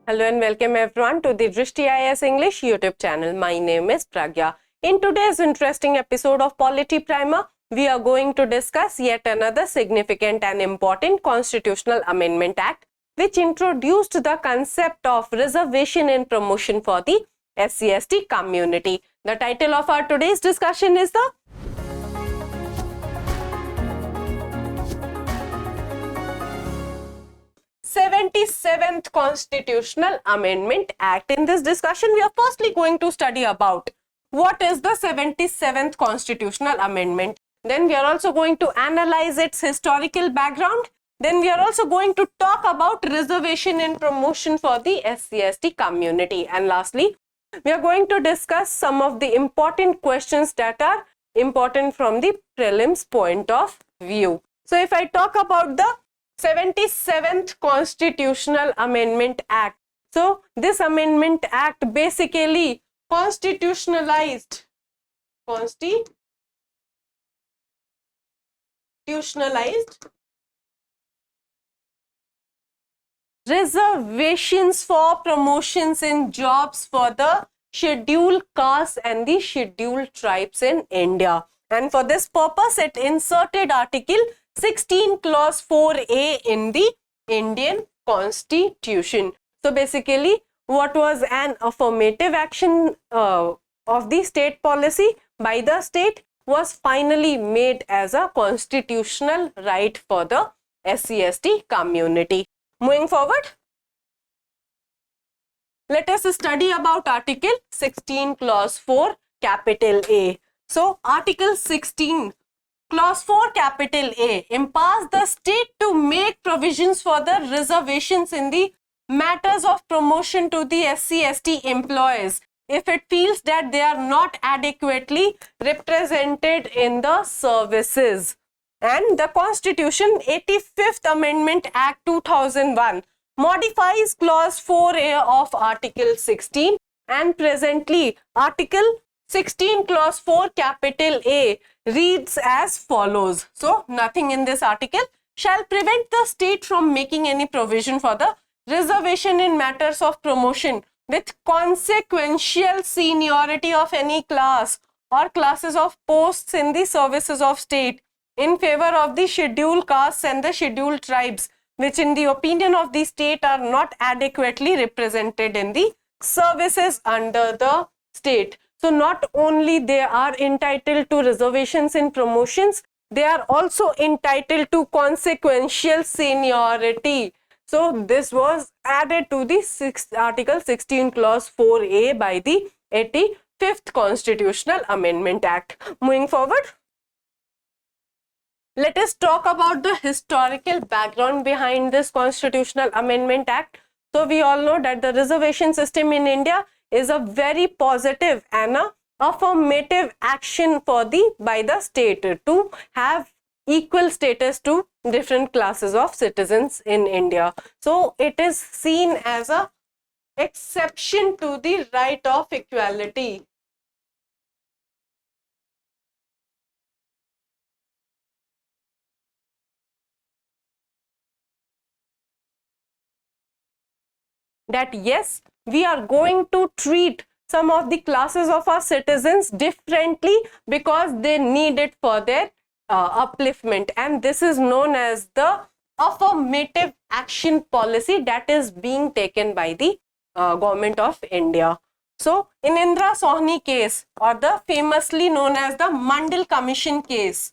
Hello and welcome everyone to the Drishti IAS English YouTube channel. My name is Pragya. In today's interesting episode of Polity Primer, we are going to discuss yet another significant and important Constitutional Amendment Act which introduced the concept of reservation in promotion for the SC/ST community. The title of our today's discussion is the 77th Constitutional Amendment Act. In this discussion, we are firstly going to study about what is the 77th Constitutional Amendment. Then we are also going to analyze its historical background. Then we are also going to talk about reservation and promotion for the SC/ST community. And lastly, we are going to discuss some of the important questions that are important from the prelims point of view. So if I talk about the 77th Constitutional Amendment Act. So this Amendment Act basically constitutionalized reservations for promotions in jobs for the scheduled castes and the scheduled tribes in India. And for this purpose, it inserted Article 16 clause 4A in the Indian Constitution. So basically, what was an affirmative action of the state policy by the state was finally made as a constitutional right for the SC/ST community. Moving forward, let us study about Article 16 clause 4 capital A. So Article 16 Clause 4 capital A empowers the state to make provisions for the reservations in the matters of promotion to the SC/ST employees if it feels that they are not adequately represented in the services. And the Constitution 85th Amendment Act 2001 modifies Clause 4A of Article 16, and presently Article 16 clause 4 capital A reads as follows. So nothing in this article shall prevent the state from making any provision for the reservation in matters of promotion with consequential seniority of any class or classes of posts in the services of state in favor of the scheduled castes and the scheduled tribes which in the opinion of the state are not adequately represented in the services under the state. So not only they are entitled to reservations in promotions, they are also entitled to consequential seniority. So this was added to the Article 16 clause 4A by the 85th Constitutional Amendment Act. Moving forward, let us talk about the historical background behind this Constitutional Amendment Act. So we all know that the reservation system in India is a very positive and a affirmative action for by the state to have equal status to different classes of citizens in India. So it is seen as a exception to the right of equality. That yes, we are going to treat some of the classes of our citizens differently because they need it for their upliftment, and this is known as the affirmative action policy that is being taken by the government of India. So in Indra Sohni case, or the famously known as the Mandal Commission case,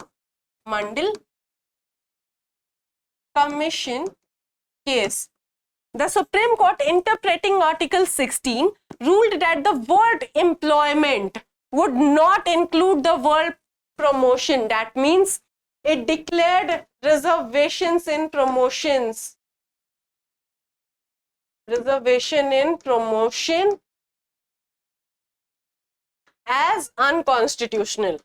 the Supreme Court, interpreting Article 16, ruled that the word employment would not include the word promotion. That means it declared reservations in promotions. Reservation in promotion as unconstitutional.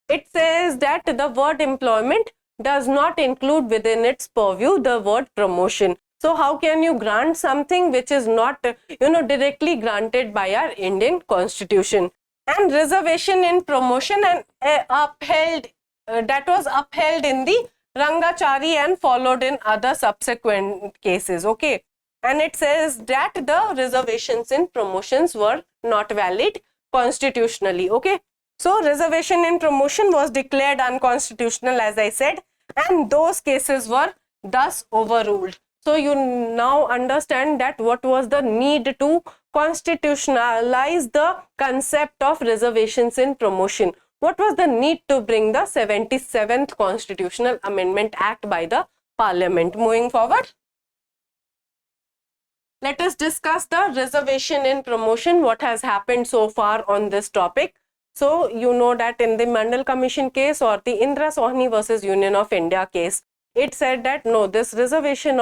It says that the word employment does not include within its purview the word promotion. So how can you grant something which is not, directly granted by our Indian Constitution? And reservation in promotion and upheld that was upheld in the Rangachari and followed in other subsequent cases. Okay, and it says that the reservations in promotions were not valid constitutionally. Okay, so reservation in promotion was declared unconstitutional, as I said, and those cases were thus overruled. So you now understand that what was the need to constitutionalize the concept of reservations in promotion. What was the need to bring the 77th Constitutional Amendment Act by the Parliament? Moving forward, let us discuss the reservation in promotion, what has happened so far on this topic. So you know that in the Mandal Commission case or the Indra Sohni versus Union of India case, it said that no, this reservation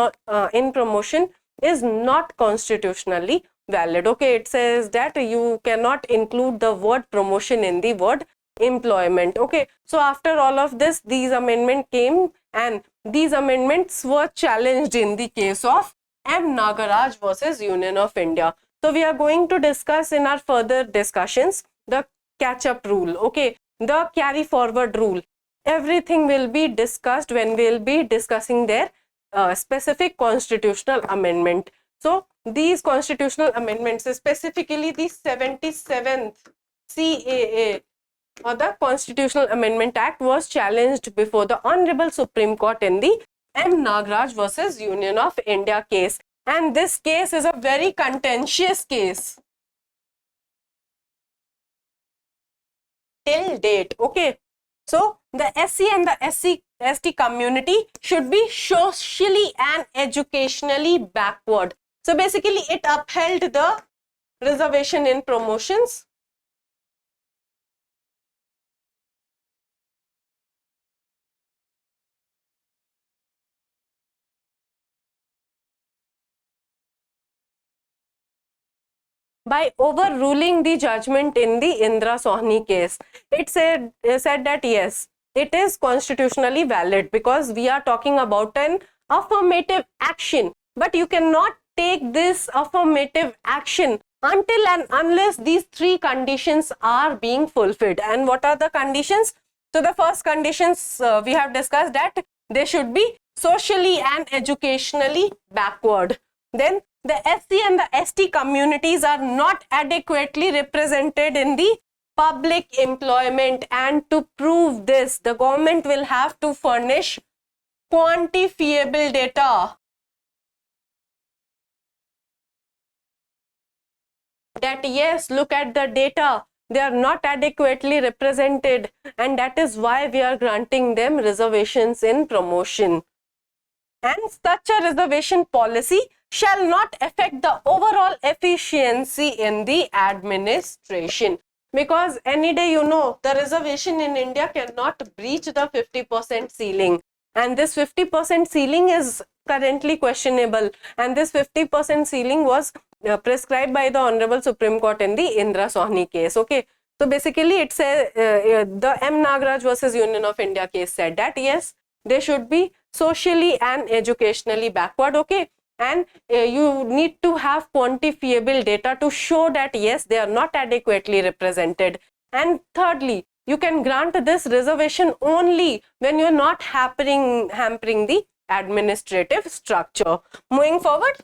in promotion is not constitutionally valid. Okay, it says that you cannot include the word promotion in the word employment. Okay, so after all of this, these amendments came and these amendments were challenged in the case of M. Nagaraj versus Union of India. So we are going to discuss in our further discussions the catch-up rule, okay, the carry forward rule. Everything will be discussed when we will be discussing their specific constitutional amendment. So these constitutional amendments, specifically the 77th CAA or the Constitutional Amendment Act, was challenged before the Honorable Supreme Court in the M. Nagaraj versus Union of India case. And this case is a very contentious case till date. Okay, so the SC and the ST community should be socially and educationally backward. So basically it upheld the reservation in promotions by overruling the judgment in the Indra Sohni case. It said that yes, it is constitutionally valid because we are talking about an affirmative action, but you cannot take this affirmative action until and unless these three conditions are being fulfilled. And what are the conditions? So the first conditions we have discussed that they should be socially and educationally backward. Then the SC and the ST communities are not adequately represented in the public employment, and to prove this, the government will have to furnish quantifiable data that yes, look at the data, they are not adequately represented, and that is why we are granting them reservations in promotion. And such a reservation policy shall not affect the overall efficiency in the administration. Because any day, you know, the reservation in India cannot breach the 50% ceiling. And this 50% ceiling is currently questionable. And this 50% ceiling was prescribed by the Honorable Supreme Court in the Indra Sohni case. Okay. So basically it says the M. Nagaraj versus Union of India case said that yes, they should be socially and educationally backward. Okay. And you need to have quantifiable data to show that yes, they are not adequately represented. And thirdly, you can grant this reservation only when you are not hampering the administrative structure. Moving forward,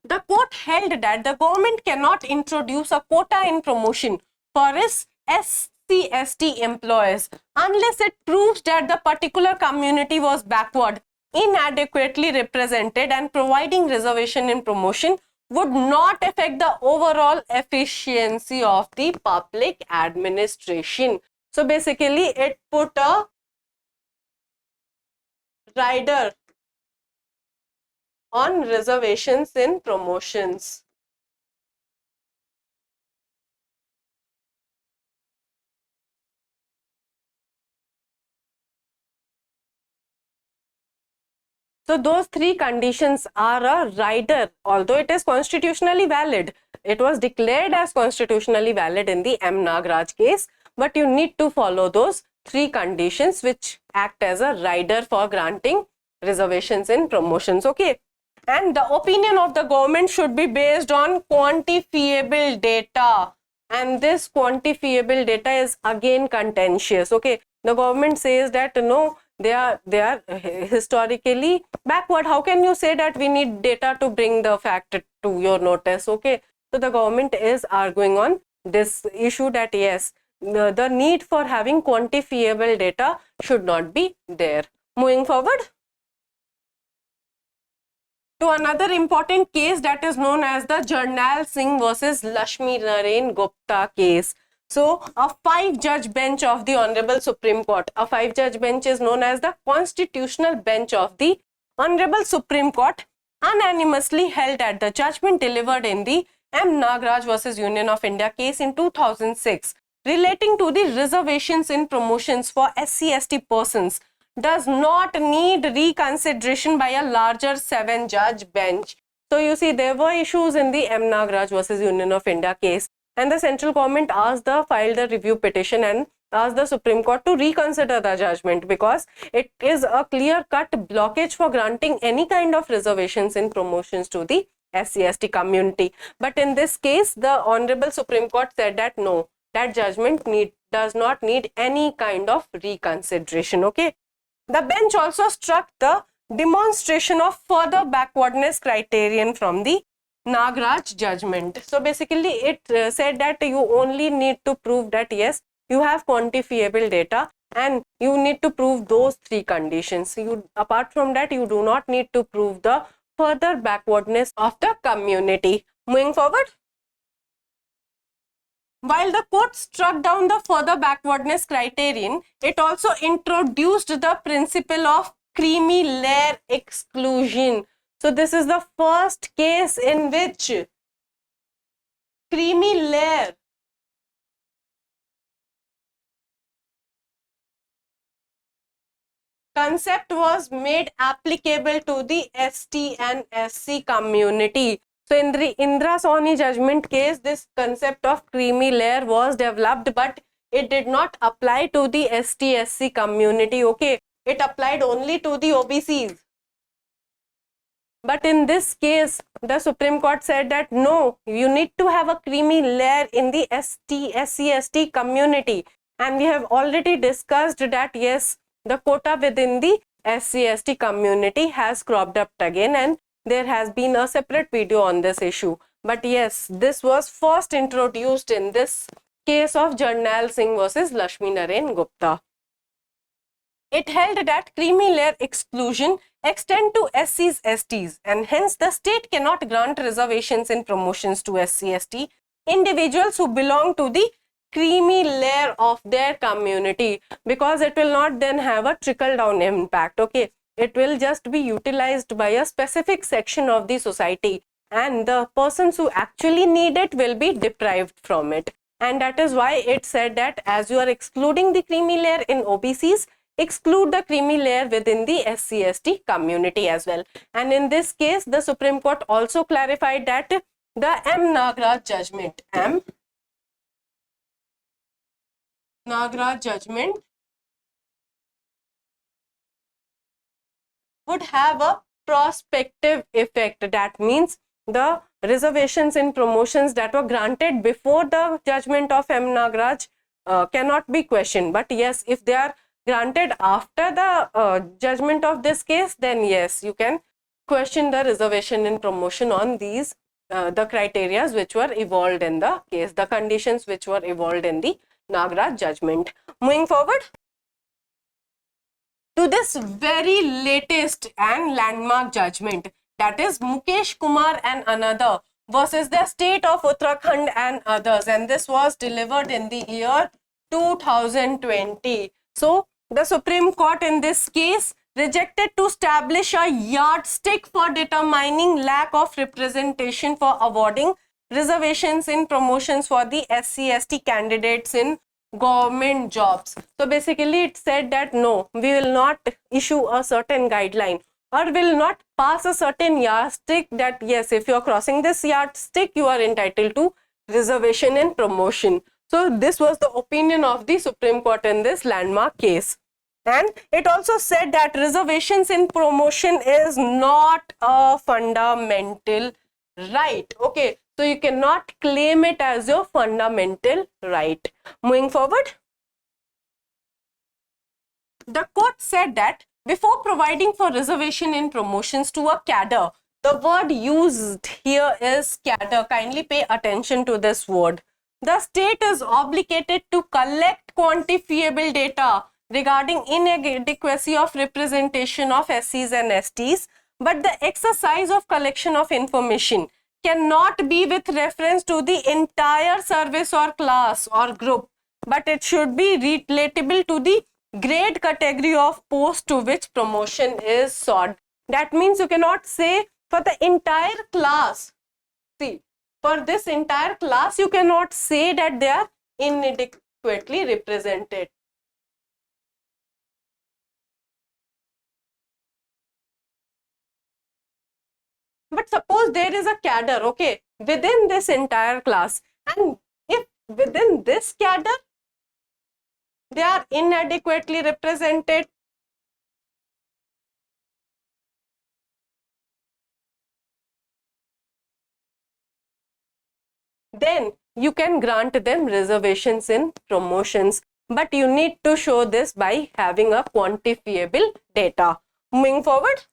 the court held that the government cannot introduce a quota in promotion for its SC/ST employees unless it proves that the particular community was backward, inadequately represented, and providing reservation in promotion would not affect the overall efficiency of the public administration. So basically it put a rider on reservations in promotions. So those three conditions are a rider, although it is constitutionally valid. It was declared as constitutionally valid in the M. Nagaraj case, but you need to follow those three conditions which act as a rider for granting reservations in promotions. Okay. And the opinion of the government should be based on quantifiable data and this quantifiable data is again contentious. Okay, the government says that no, they are historically backward. How can you say that we need data to bring the fact to your notice? Okay, so the government is arguing on this issue that yes, the need for having quantifiable data should not be there. Moving forward to another important case that is known as the Jarnail Singh versus Lashmi Narin Gupta case. So, a 5-judge bench of the Honorable Supreme Court. A 5-judge bench is known as the Constitutional Bench of the Honorable Supreme Court unanimously held that the judgment delivered in the M. Nagaraj versus Union of India case in 2006 relating to the reservations in promotions for SC/ST persons does not need reconsideration by a larger 7-judge bench. So you see, there were issues in the M. Nagaraj versus Union of India case, and the central government filed a review petition and asked the Supreme Court to reconsider the judgment because it is a clear-cut blockage for granting any kind of reservations in promotions to the SC/ST community. But in this case, the Honorable Supreme Court said that no, that judgment does not need any kind of reconsideration. Okay. The bench also struck the demonstration of further backwardness criterion from the Nagaraj judgment. So basically it said that you only need to prove that yes, you have quantifiable data and you need to prove those 3 conditions. Apart from that, you do not need to prove the further backwardness of the community. Moving forward. While the court struck down the further backwardness criterion, it also introduced the principle of creamy layer exclusion. So this is the first case in which creamy layer concept was made applicable to the ST and SC community. So in the Indra Sawhney judgment case, this concept of creamy layer was developed, but it did not apply to the ST/SC community. Okay, it applied only to the OBCs. But in this case, the Supreme Court said that no, you need to have a creamy layer in the SC/ST community. And we have already discussed that yes, the quota within the SC/ST community has cropped up again, and there has been a separate video on this issue. But yes, this was first introduced in this case of Jarnail Singh versus Lashmi Narin Gupta. It held that creamy layer exclusion extend to SCs, STs, and hence the state cannot grant reservations in promotions to SC/ST individuals who belong to the creamy layer of their community, because it will not then have a trickle down impact. Okay, it will just be utilized by a specific section of the society, and the persons who actually need it will be deprived from it. And that is why it said that as you are excluding the creamy layer in OBCs, exclude the creamy layer within the SC/ST community as well. And in this case, the Supreme Court also clarified that the M. Nagaraj judgment, M. Nagaraj judgment would have a prospective effect. That means the reservations in promotions that were granted before the judgment of M. Nagaraj cannot be questioned. But yes, if they are granted after the judgment of this case, then yes, you can question the reservation in promotion on these the criteria which were evolved in the case, the conditions which were evolved in the Nagaraj judgment. Moving forward to this very latest and landmark judgment, that is Mukesh, Kumar and another versus the state of Uttarakhand and others, and this was delivered in the year 2020. So the Supreme Court in this case rejected to establish a yardstick for determining lack of representation for awarding reservations in promotions for the SC/ST candidates in government jobs. So basically it said that no, we will not issue a certain guideline or will not pass a certain yardstick that yes, if you are crossing this yardstick, you are entitled to reservation in promotion. So this was the opinion of the Supreme Court in this landmark case. And it also said that reservations in promotion is not a fundamental right. Okay, So you cannot claim it as your fundamental right. Moving forward, the court said that before providing for reservation in promotions to a cadre, the word used here is cadre. Kindly pay attention to this word. The state is obligated to collect quantifiable data regarding inadequacy of representation of SCs and STs, but the exercise of collection of information cannot be with reference to the entire service or class or group, but it should be relatable to the grade category of post to which promotion is sought. That means you cannot say for the entire class. See, for this entire class, you cannot say that they are inadequately represented. But suppose there is a cadre, okay, within this entire class, and if within this cadre they are inadequately represented, then you can grant them reservations in promotions. But you need to show this by having a quantifiable data. Moving forward,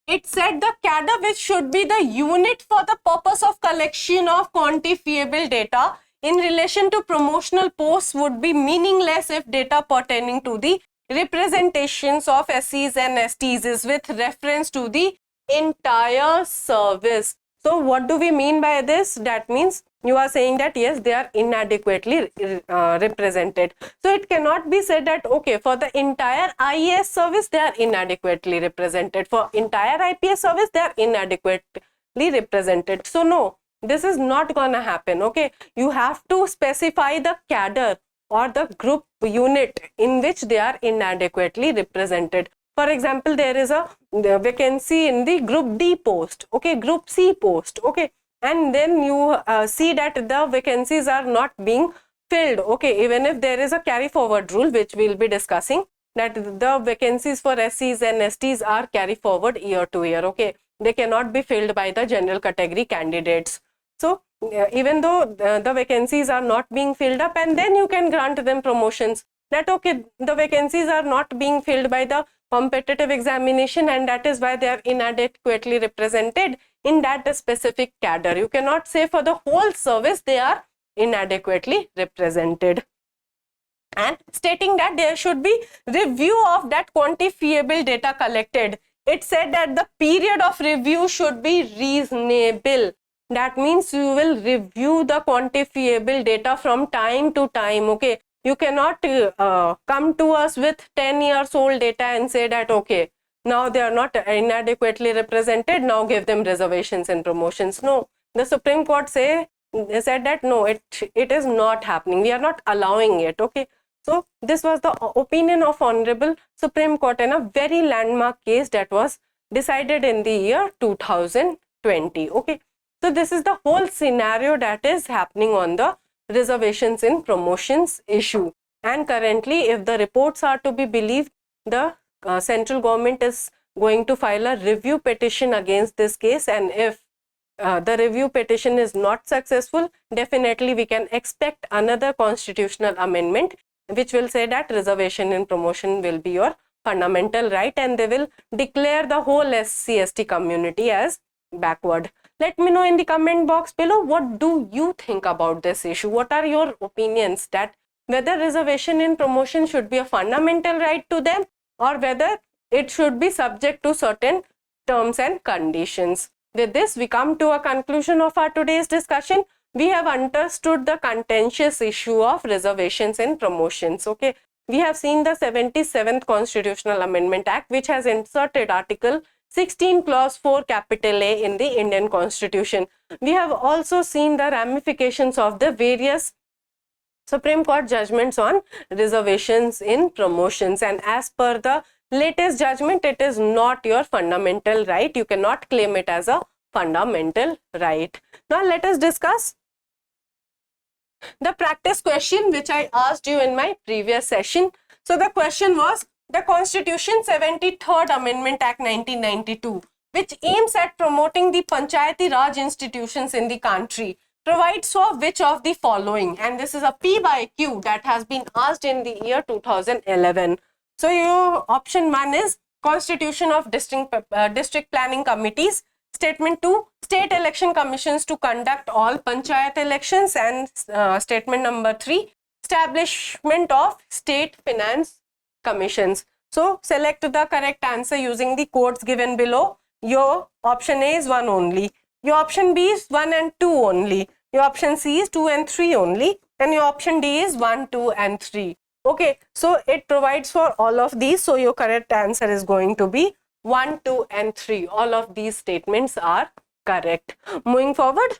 it said the cadre, which should be the unit for the purpose of collection of quantifiable data in relation to promotional posts, would be meaningless if data pertaining to the representations of SCs and STs is with reference to the entire service. So what do we mean by this? That means you are saying that yes, they are inadequately represented. So it cannot be said that okay, for the entire IAS service they are inadequately represented, for entire IPS service they are inadequately represented. So no, this is not gonna happen. Okay, you have to specify the cadre or the group unit in which they are inadequately represented. For example, there is a vacancy in the group D post, okay, group C post, okay, and then you see that the vacancies are not being filled, okay, even if there is a carry forward rule, which we will be discussing, that the vacancies for SCs and STs are carry forward year to year, okay, they cannot be filled by the general category candidates. So even though the vacancies are not being filled up, and then you can grant them promotions, that okay, the vacancies are not being filled by the competitive examination, and that is why they are inadequately represented in that specific cadre. You cannot say for the whole service they are inadequately represented. And stating that there should be review of that quantifiable data collected. It said that the period of review should be reasonable. That means you will review the quantifiable data from time to time, okay. You cannot come to us with 10 years old data and say that okay, now they are not inadequately represented, now give them reservations and promotions. No, the Supreme Court said that no, it is not happening, we are not allowing it, okay. So this was the opinion of Honorable Supreme Court in a very landmark case that was decided in the year 2020, okay. So this is the whole scenario that is happening on the reservations in promotions issue. And currently, if the reports are to be believed, the central government is going to file a review petition against this case, and if the review petition is not successful, definitely we can expect another constitutional amendment which will say that reservation in promotion will be your fundamental right, and they will declare the whole SC/ST community as backward. Let me know in the comment box below, what do you think about this issue? What are your opinions, that whether reservation in promotion should be a fundamental right to them, or whether it should be subject to certain terms and conditions? With this, we come to a conclusion of our today's discussion. We have understood the contentious issue of reservations in promotions, okay. We have seen the 77th Constitutional Amendment Act, which has inserted Article 16 clause 4 capital A in the Indian Constitution. We have also seen the ramifications of the various Supreme Court judgments on reservations in promotions, and as per the latest judgment, it is not your fundamental right. You cannot claim it as a fundamental right. Now let us discuss the practice question which I asked you in my previous session. So the question was, the Constitution 73rd Amendment Act 1992 which aims at promoting the Panchayati Raj institutions in the country, provides for which of the following? And this is a P by Q that has been asked in the year 2011. So your option 1 is Constitution of District Planning Committees. Statement 2, State Election Commissions to conduct all Panchayat elections. And statement number 3, Establishment of State Finance Commissions. So select the correct answer using the codes given below. Your option A is 1 only. Your option B is 1 and 2 only. Your option C is 2 and 3 only. And your option D is 1, 2 and 3. Okay, so it provides for all of these. So your correct answer is going to be 1, 2 and 3. All of these statements are correct. Moving forward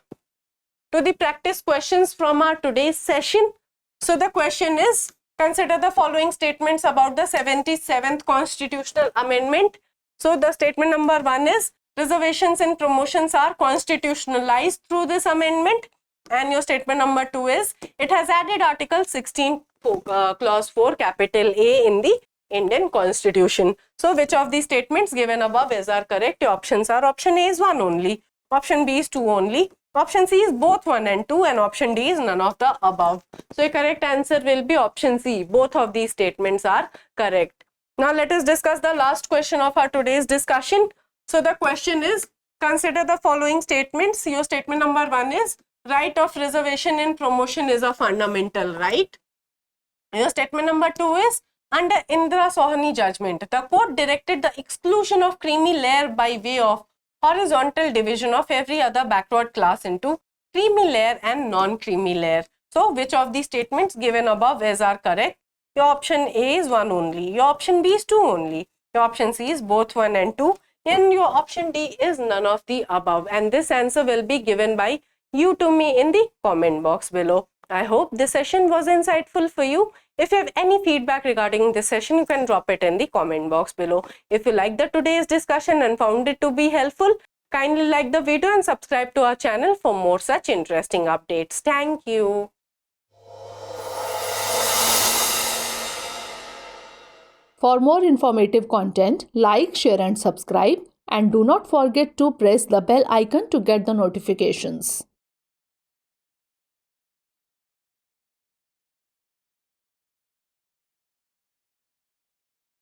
to the practice questions from our today's session. So the question is, consider the following statements about the 77th Constitutional Amendment. So the statement number 1 is, reservations and promotions are constitutionalized through this amendment. And your statement number 2 is, it has added Article 16 Clause 4 capital A in the Indian Constitution. So which of these statements given above is are correct? Your options are, option A is 1 only, option B is 2 only, option C is both 1 and 2, and option D is none of the above. So your correct answer will be option C. Both of these statements are correct. Now let us discuss the last question of our today's discussion. So the question is, consider the following statements. Your statement number 1 is, right of reservation in promotion is a fundamental right. Your statement number 2 is, under Indra Sohani judgment, the court directed the exclusion of creamy layer by way of horizontal division of every other backward class into creamy layer and non-creamy layer. So which of these statements given above is are correct? Your option A is 1 only, your option B is 2 only, your option C is both 1 and 2, and your option D is none of the above. And this answer will be given by you to me in the comment box below. I hope this session was insightful for you. If you have any feedback regarding this session, you can drop it in the comment box below. If you liked today's discussion and found it to be helpful, kindly like the video and subscribe to our channel for more such interesting updates. Thank you. For more informative content, like, share and subscribe, and do not forget to press the bell icon to get the notifications.